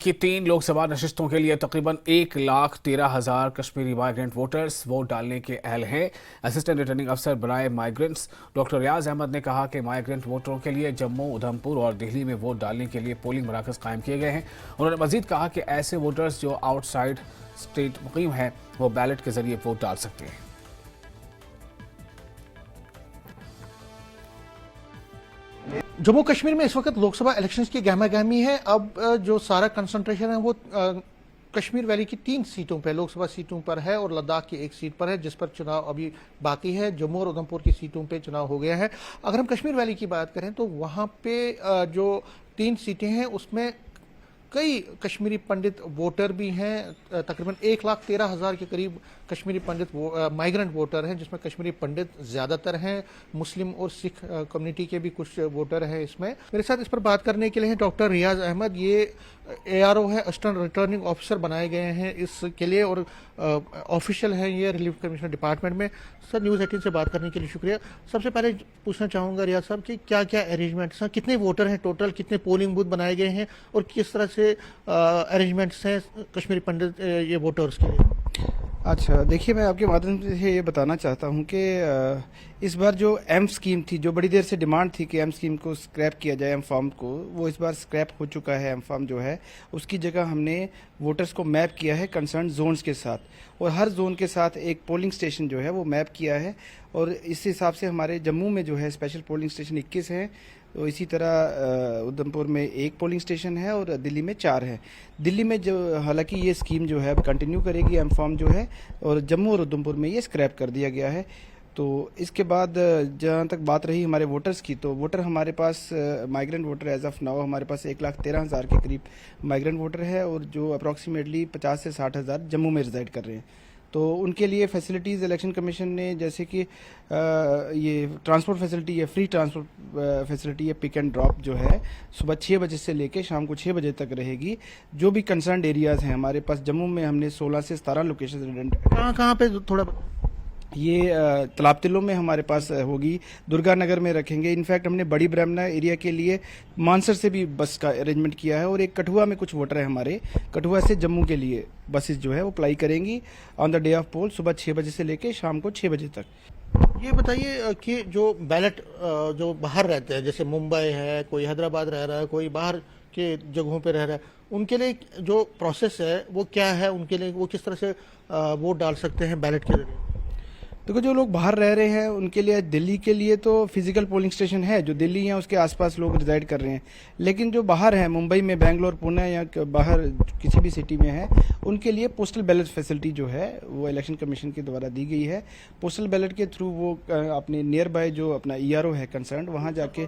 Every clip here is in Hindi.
कि 3 लोकसभा नशिस्तों के लिए तकरीबन 1,13,000 कश्मीरी माइग्रेंट वोटर्स वोट डालने के अहल हैं। असिस्टेंट रिटर्निंग अफसर बनाए माइग्रेंट्स डॉक्टर रियाज अहमद ने कहा कि माइग्रेंट वोटरों के लिए जम्मू, उधमपुर और दिल्ली में वोट डालने के लिए पोलिंग मराकज कायम किए गए हैं। उन्होंने मजीद कहा कि ऐसे वोटर्स जो आउटसाइड स्टेट मुकीम हैं वो बैलेट के जरिए वोट डाल सकते हैं। जम्मू कश्मीर में इस वक्त लोकसभा इलेक्शंस की गहमा गहमी है। अब जो सारा कंसंट्रेशन है वो कश्मीर वैली की 3 सीटों पर, लोकसभा सीटों पर है और लद्दाख की 1 सीट पर है, जिस पर चुनाव अभी बाकी है। जम्मू और उधमपुर की सीटों पे चुनाव हो गया है। अगर हम कश्मीर वैली की बात करें तो वहां पे जो 3 सीटें हैं उसमें कई कश्मीरी पंडित वोटर भी हैं। तकरीबन 1,13,000 के करीब कश्मीरी पंडित माइग्रेंट वोटर हैं, जिसमें कश्मीरी पंडित ज़्यादातर हैं। मुस्लिम और सिख कम्युनिटी के भी कुछ वोटर हैं इसमें। मेरे साथ इस पर बात करने के लिए हैं डॉक्टर रियाज अहमद। ये ARO है, असिस्टेंट रिटर्निंग ऑफिसर बनाए गए हैं इसके लिए और ऑफिशियल है ये रिलीफ कमिश्नर डिपार्टमेंट में। सर, न्यूज़ 18 से बात करने के लिए शुक्रिया। सबसे पहले पूछना चाहूँगा रियाज साहब कि क्या क्या अरेंजमेंट्स हैं, कितने वोटर हैं टोटल, कितने पोलिंग बूथ बनाए गए हैं और किस तरह से अरेंजमेंट्स हैं कश्मीरी पंडित ये वोटर्स के लिए? अच्छा, देखिए, मैं आपके माध्यम से ये बताना चाहता हूँ कि इस बार जो एम स्कीम थी, जो बड़ी देर से डिमांड थी कि एम स्कीम को स्क्रैप किया जाए, एम फॉर्म को, वो इस बार स्क्रैप हो चुका है। एम फॉर्म जो है उसकी जगह हमने वोटर्स को मैप किया है कंसर्न जोन्स के साथ, और हर जोन के साथ एक पोलिंग स्टेशन जो है वो मैप किया है। और इस हिसाब से हमारे जम्मू में जो है स्पेशल पोलिंग स्टेशन 21 हैं, तो इसी तरह उधमपुर में 1 पोलिंग स्टेशन है और दिल्ली में 4 है। दिल्ली में जो हालांकि ये स्कीम जो है कंटिन्यू करेगी एम फॉर्म जो है, और जम्मू और उधमपुर में ये स्क्रैप कर दिया गया है। तो इसके बाद जहाँ तक बात रही हमारे वोटर्स की, तो वोटर हमारे पास migrant voter as of now हमारे पास 1,13,000 के करीब माइग्रेंट वोटर है, और जो अप्रॉक्सीमेटली 50 से 60,000 जम्मू में रिजाइड कर रहे हैं। तो उनके लिए फैसिलिटीज़ इलेक्शन कमीशन ने, जैसे कि ये ट्रांसपोर्ट फैसिलिटी है, फ्री ट्रांसपोर्ट फैसिलिटी है, पिक एंड ड्रॉप जो है सुबह 6 बजे से लेके शाम को 6 बजे तक रहेगी। जो भी कंसर्न एरियाज़ हैं हमारे पास जम्मू में, हमने 16 से 17 लोकेशन कहाँ पे थोड़ा ये तालाब तिलों में हमारे पास होगी, दुर्गा नगर में रखेंगे। इनफैक्ट हमने बड़ी ब्राह्मणा एरिया के लिए मानसर से भी बस का अरेंजमेंट किया है, और एक कठुआ में कुछ वोटर है हमारे, कठुआ से जम्मू के लिए बसेस जो है वो अप्लाई करेंगी ऑन द डे ऑफ पोल, सुबह 6 बजे से लेके शाम को 6 बजे तक। ये बताइए कि जो बैलेट जो बाहर रहते हैं, जैसे मुंबई है, कोई हैदराबाद रह रहा है, कोई बाहर के जगहों पे रह रहा है, उनके लिए जो प्रोसेस है वो क्या है? उनके लिए वो किस तरह से वोट डाल सकते हैं बैलेट के जरिए? देखो, जो लोग बाहर रह रहे हैं उनके लिए, दिल्ली के लिए तो फिजिकल पोलिंग स्टेशन है, जो दिल्ली है उसके आसपास लोग रिजाइड कर रहे हैं। लेकिन जो बाहर हैं, मुंबई में, बेंगलोर, पुणे या बाहर किसी भी सिटी में है, उनके लिए पोस्टल बैलेट फैसिलिटी जो है वो इलेक्शन कमीशन के द्वारा दी गई है। पोस्टल बैलेट के थ्रू वो अपने नियर बाय जो अपना ERO है कंसर्न, वहाँ जाके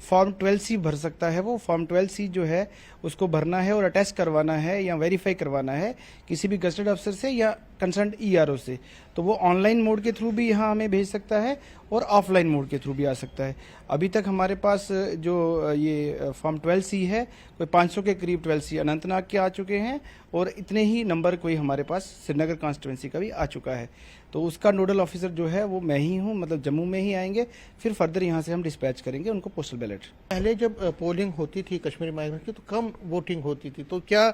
फॉर्म 12C भर सकता है। वो फॉर्म 12C जो है उसको भरना है और अटैच करवाना है या वेरीफाई करवाना है किसी भी गजेटेड अफसर से या कंसर्न ERO से। तो वो ऑनलाइन मोड के थ्रू भी यहाँ हमें भेज सकता है और ऑफलाइन मोड के थ्रू भी आ सकता है। अभी तक हमारे पास जो ये फॉर्म 12C है, कोई 500 के करीब 12C अनंतनाग के आ चुके हैं, और इतने ही नंबर कोई हमारे पास श्रीनगर कॉन्स्टिट्यूंसी का भी आ चुका है। तो उसका नोडल ऑफिसर जो है वो मैं ही हूँ, मतलब जम्मू में ही आएंगे, फिर फर्दर यहाँ से हम डिस्पैच करेंगे उनको पोस्टल बैलेट। पहले जब पोलिंग होती थी कश्मीरी माइग्रेंट की तो कम वोटिंग होती थी, तो क्या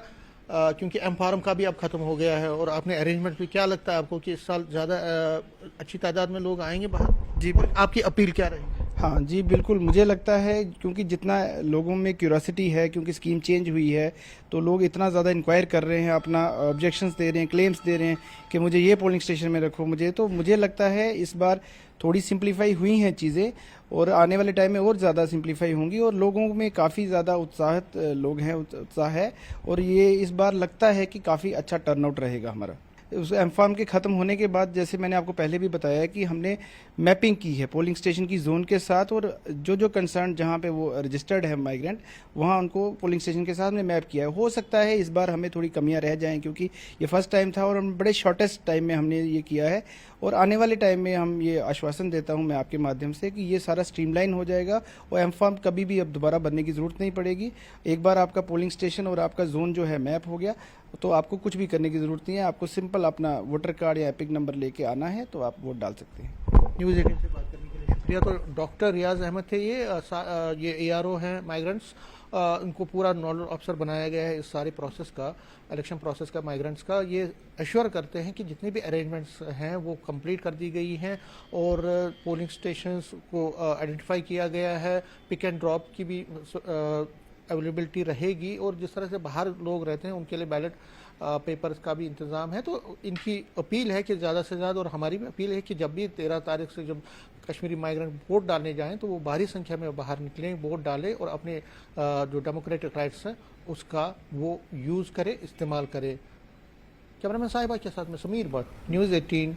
क्योंकि एम फार्म का भी अब खत्म हो गया है और आपने अरेंजमेंट भी, क्या लगता है आपको कि इस साल ज़्यादा अच्छी तादाद में लोग आएंगे बाहर? जी, आपकी अपील क्या रहेगी? हाँ जी, बिल्कुल, मुझे लगता है क्योंकि जितना लोगों में क्यूरियोसिटी है, क्योंकि स्कीम चेंज हुई है, तो लोग इतना ज़्यादा इंक्वायर कर रहे हैं, अपना ऑब्जेक्शंस दे रहे हैं, क्लेम्स दे रहे हैं कि मुझे ये पोलिंग स्टेशन में रखो मुझे। तो मुझे लगता है इस बार थोड़ी सिंप्लीफाई हुई हैं चीज़ें, और आने वाले टाइम में और ज़्यादा सिंप्लीफाई होंगी, और लोगों में काफ़ी ज़्यादा उत्साहित लोग हैं, उत्साह है, और ये इस बार लगता है कि काफ़ी अच्छा टर्नआउट रहेगा हमारा। उस एम फॉर्म के ख़त्म होने के बाद, जैसे मैंने आपको पहले भी बताया कि हमने मैपिंग की है पोलिंग स्टेशन की जोन के साथ, और जो जो कंसर्न जहां पे वो रजिस्टर्ड है माइग्रेंट, वहां उनको पोलिंग स्टेशन के साथ हमने मैप किया है। हो सकता है इस बार हमें थोड़ी कमियां रह जाएं, क्योंकि ये फर्स्ट टाइम था और हम बड़े शॉर्टेस्ट टाइम में हमने ये किया है, और आने वाले टाइम में हम ये आश्वासन देता हूं मैं आपके माध्यम से कि ये सारा स्ट्रीमलाइन हो जाएगा और एम फॉर्म कभी भी अब दोबारा बनने की ज़रूरत नहीं पड़ेगी। एक बार आपका पोलिंग स्टेशन और आपका जोन जो है मैप हो गया, तो आपको कुछ भी करने की ज़रूरत नहीं है। आपको सिंपल अपना वोटर कार्ड या एपिक नंबर लेके आना है, तो आप वोट डाल सकते हैं। न्यूज़ 18 से बात करने के लिए शुक्रिया। तो डॉक्टर रियाज अहमद थे, ये ARO हैं माइग्रेंट्स, उनको पूरा नोडल ऑफिसर बनाया गया है इस सारे प्रोसेस का, इलेक्शन प्रोसेस का, माइग्रेंट्स का। ये एश्योर करते हैं कि जितने भी अरेंजमेंट्स हैं वो कंप्लीट कर दी गई हैं और पोलिंग स्टेशंस को आइडेंटिफाई किया गया है, पिक एंड ड्रॉप की भी अवेलेबिलिटी रहेगी और जिस तरह से बाहर लोग रहते हैं उनके लिए बैलेट पेपर्स का भी इंतज़ाम है। तो इनकी अपील है कि ज़्यादा से ज़्यादा, और हमारी भी अपील है कि जब भी 13 तारीख से जब कश्मीरी माइग्रेंट वोट डालने जाएं तो वो भारी संख्या में बाहर निकलें, वोट डालें और अपने जो डेमोक्रेटिक राइट्स हैं उसका वो यूज़ करें, इस्तेमाल करें। कैमरामैन साहिबा के साथ में समीर भट्ट, न्यूज़ 18।